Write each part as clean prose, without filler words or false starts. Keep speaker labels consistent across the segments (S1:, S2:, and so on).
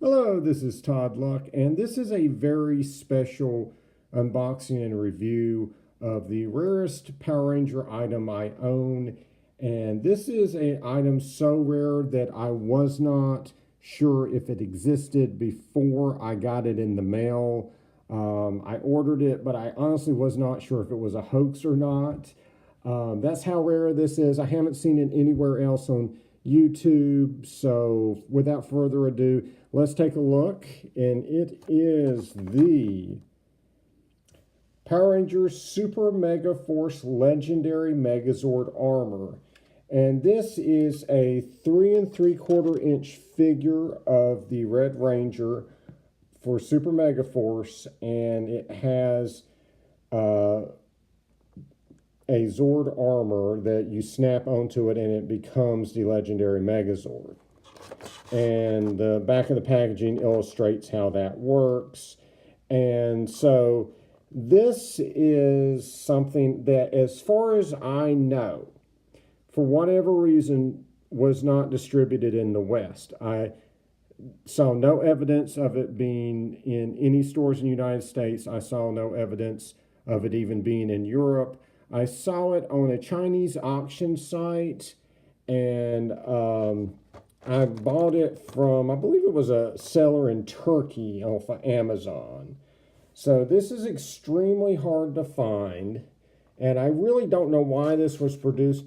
S1: Hello, this is Todd Luck, and this is a very special unboxing and review of the rarest Power Ranger item I own. And this is an item so rare that I was not sure if it existed before I got it in the mail. I ordered it, but I honestly was not sure if it was a hoax or not. That's how rare this is. I haven't seen it anywhere else on YouTube. So without further ado, let's take a look. And it is the Power Rangers Super Megaforce Legendary Megazord Armor. And this is a 3 3/4 inch figure of the Red Ranger for Super Megaforce. And it has a Zord armor that you snap onto it and it becomes the legendary Megazord. And the back of the packaging illustrates how that works. And so this is something that, as far as I know, for whatever reason, was not distributed in the West. I saw no evidence of it being in any stores in the United States. I saw no evidence of it even being in Europe. I saw it on a Chinese auction site, and I bought it from, I believe it was a seller in Turkey off of Amazon. So this is extremely hard to find, and I really don't know why this was produced.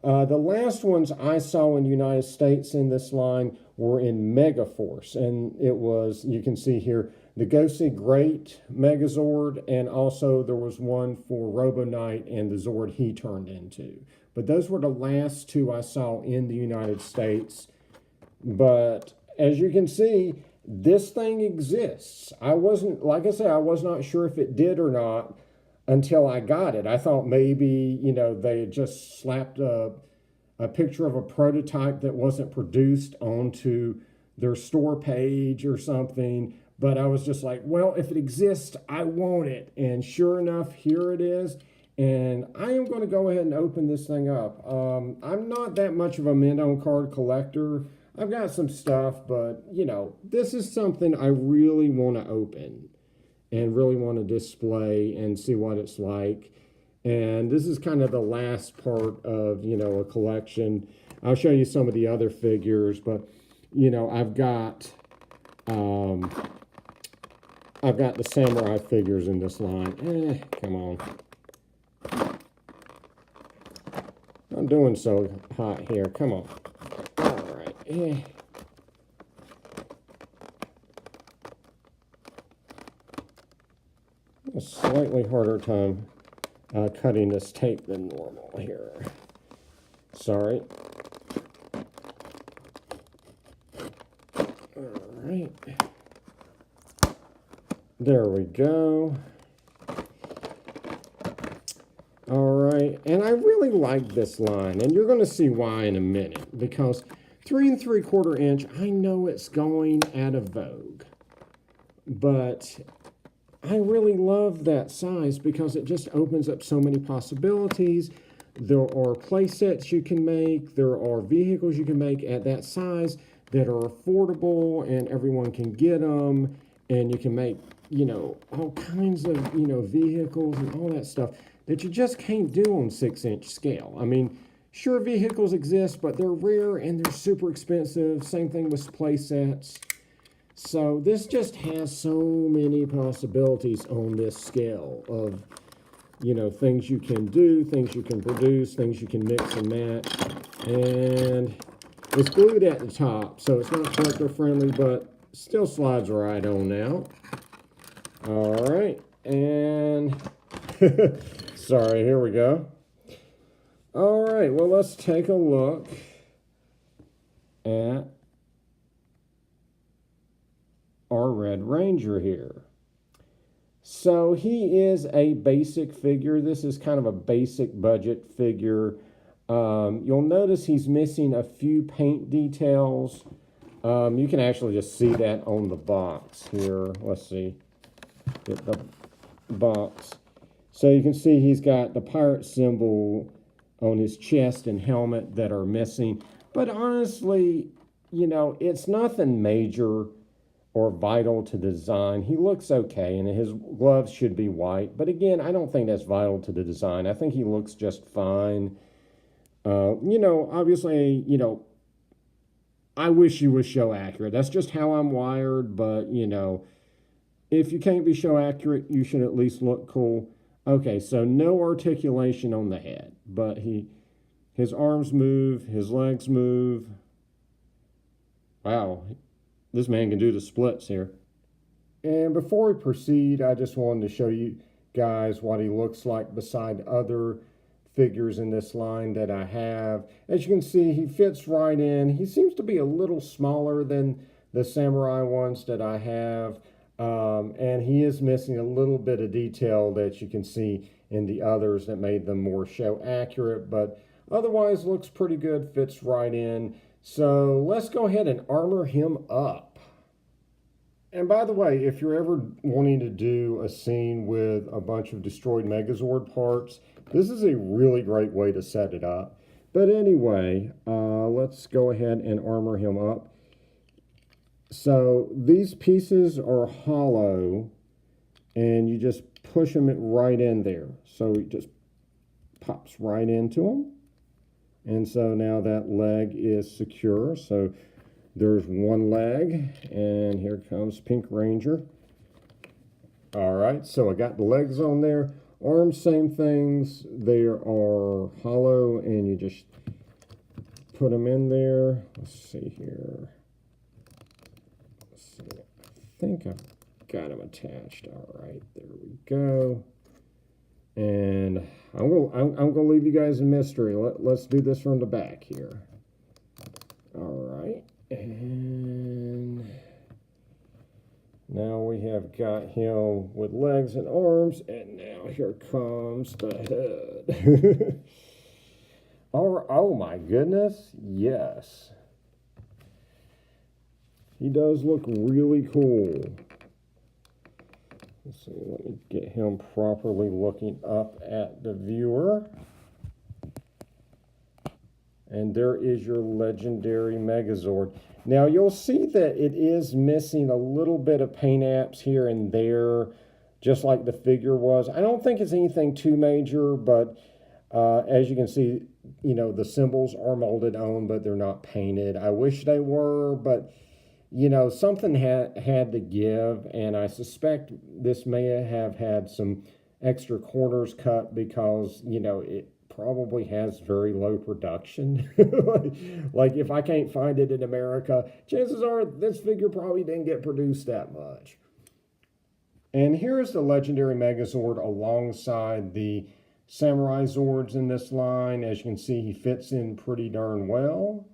S1: The last ones I saw in the United States in this line were in Megaforce, and it was, you can see here, the Ghostly Great Megazord, and also there was one for Robo Knight and the Zord he turned into. But those were the last two I saw in the United States. But as you can see, this thing exists. I wasn't, like I said, I was not sure if it did or not until I got it. I thought maybe, you know, they had just slapped a picture of a prototype that wasn't produced onto their store page or something. But I was just like, well, if it exists, I want it. And sure enough, here it is. And I am going to go ahead and open this thing up. I'm not that much of a mint-on card collector. I've got some stuff, but, you know, this is something I really want to open and really want to display and see what it's like. And this is kind of the last part of, you know, a collection. I'll show you some of the other figures, but, you know, I've got the samurai figures in this line. Come on. I'm doing so hot here. Come on. All right. A slightly harder time cutting this tape than normal here. Sorry. All right. There we go. All right, and I really like this line, and you're going to see why in a minute, because 3 3/4 inch, I know it's going out of vogue, but I really love that size because it just opens up so many possibilities. There are play sets you can make, there are vehicles you can make at that size that are affordable and everyone can get them, and you can make, you know, all kinds of, you know, vehicles and all that stuff that you just can't do on 6-inch scale. I mean, sure, vehicles exist, but they're rare and they're super expensive. Same thing with play sets. So this just has so many possibilities on this scale of, you know, things you can do, things you can produce, things you can mix and match. And it's glued at the top, so it's not collector friendly, but still slides right on out. All right, and sorry, here we go. All right, well, let's take a look at our Red Ranger here. So he is a basic figure. This is kind of a basic budget figure. You'll notice he's missing a few paint details. You can actually just see that on the box here. Let's see. Get the box. So you can see he's got the pirate symbol on his chest and helmet that are missing. But honestly, you know, it's nothing major. or vital to the design. He looks okay, and his gloves should be white. But again, I don't think that's vital to the design. I think he looks just fine. Obviously, I wish he was show accurate. That's just how I'm wired. But, if you can't be show accurate, you should at least look cool. Okay, so no articulation on the head, but his arms move, his legs move. Wow, this man can do the splits here. And before we proceed, I just wanted to show you guys what he looks like beside other figures in this line that I have. As you can see, he fits right in. He seems to be a little smaller than the samurai ones that I have. And he is missing a little bit of detail that you can see in the others that made them more show accurate, but otherwise looks pretty good, fits right in. So let's go ahead and armor him up. And by the way, if you're ever wanting to do a scene with a bunch of destroyed Megazord parts, this is a really great way to set it up. But anyway, let's go ahead and armor him up. So these pieces are hollow, and you just push them right in there. So it just pops right into them. And so now that leg is secure. So there's one leg, and here comes Pink Ranger. All right, so I got the legs on there. Arms, same things. They are hollow, and you just put them in there. Let's see here. I think I've got them attached. All right, there we go. And I'm gonna leave you guys in mystery. Let's do this from the back here. All right, and now we have got him with legs and arms, and now here comes the head. Oh my goodness, yes. He does look really cool. Let's see, let me get him properly looking up at the viewer. And there is your legendary Megazord. Now you'll see that it is missing a little bit of paint apps here and there, just like the figure was. I don't think it's anything too major, but as you can see, the symbols are molded on, but they're not painted. I wish they were, but something had to give, and I suspect this may have had some extra corners cut because, it probably has very low production. like if I can't find it in America, chances are this figure probably didn't get produced that much. And here's the legendary Megazord alongside the Samurai Zords in this line. As you can see, he fits in pretty darn well.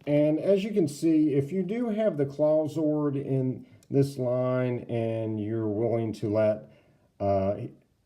S1: And as you can see, if you do have the Claw Zord in this line and you're willing to let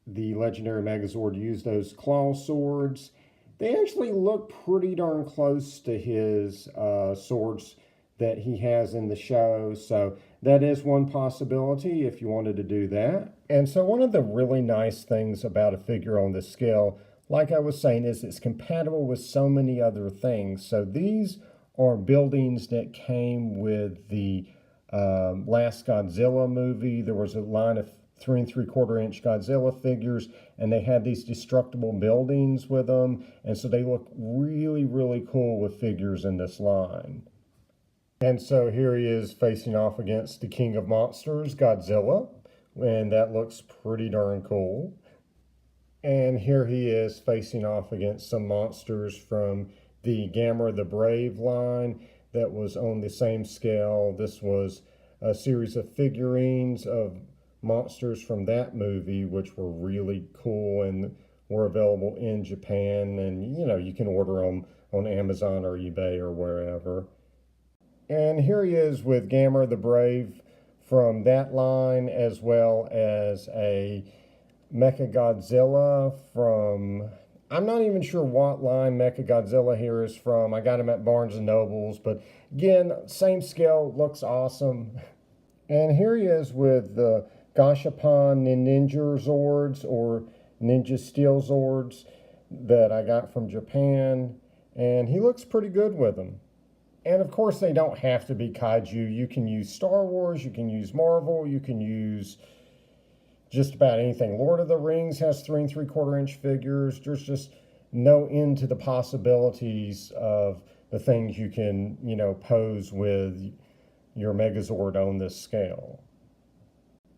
S1: the legendary Megazord use those claw swords, they actually look pretty darn close to his swords that he has in the show. So that is one possibility if you wanted to do that. And so one of the really nice things about a figure on this scale, like I was saying, is it's compatible with so many other things. So these are buildings that came with the last Godzilla movie. There was a line of 3 3/4 inch Godzilla figures, and they had these destructible buildings with them, and so they look really, really cool with figures in this line. And so here he is facing off against the King of Monsters, Godzilla, and that looks pretty darn cool. And here he is facing off against some monsters from the Gamera the Brave line that was on the same scale. This was a series of figurines of monsters from that movie, which were really cool and were available in Japan. And, you can order them on Amazon or eBay or wherever. And here he is with Gamera the Brave from that line, as well as a Mechagodzilla from... I'm not even sure what line Mechagodzilla here is from. I got him at Barnes & Nobles, but again, same scale, looks awesome. And here he is with the Gashapon Ninja Zords, or Ninja Steel Zords, that I got from Japan, and he looks pretty good with them. And of course, they don't have to be kaiju. You can use Star Wars, you can use Marvel, you can use just about anything. Lord of the Rings has 3 3/4 inch figures. There's just no end to the possibilities of the things you can, pose with your Megazord on this scale.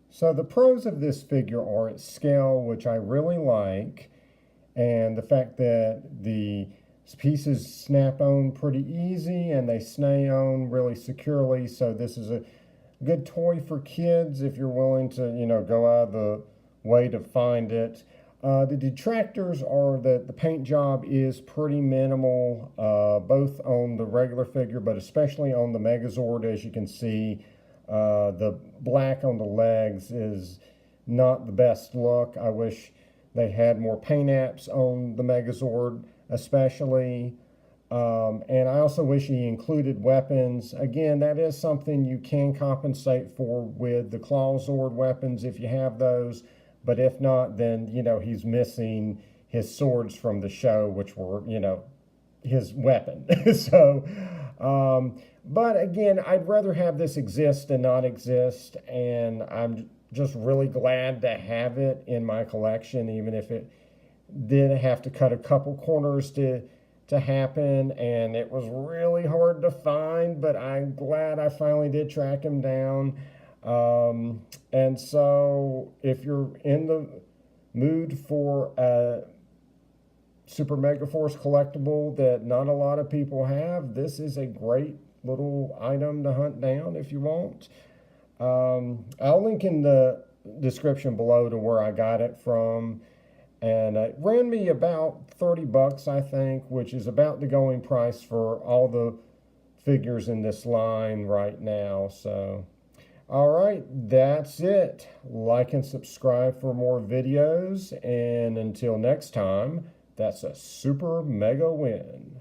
S1: So the pros of this figure are its scale, which I really like, and the fact that the pieces snap on pretty easy and they stay on really securely. So this is a good toy for kids if you're willing to, go out of the way to find it. The detractors are that the paint job is pretty minimal, both on the regular figure, but especially on the Megazord. As you can see, the black on the legs is not the best look. I wish they had more paint apps on the Megazord, especially. And I also wish he included weapons. Again, that is something you can compensate for with the Clawzord weapons if you have those. But if not, then, he's missing his swords from the show, which were, his weapon. So, but again, I'd rather have this exist than not exist. And I'm just really glad to have it in my collection, even if it did have to cut a couple corners to happen, and it was really hard to find, but I'm glad I finally did track him down. And so if you're in the mood for a Super Megaforce collectible that not a lot of people have, this is a great little item to hunt down if you want. I'll link in the description below to where I got it from. And it ran me about $30, I think, which is about the going price for all the figures in this line right now. So, all right, that's it. Like and subscribe for more videos. And until next time, that's a super mega win.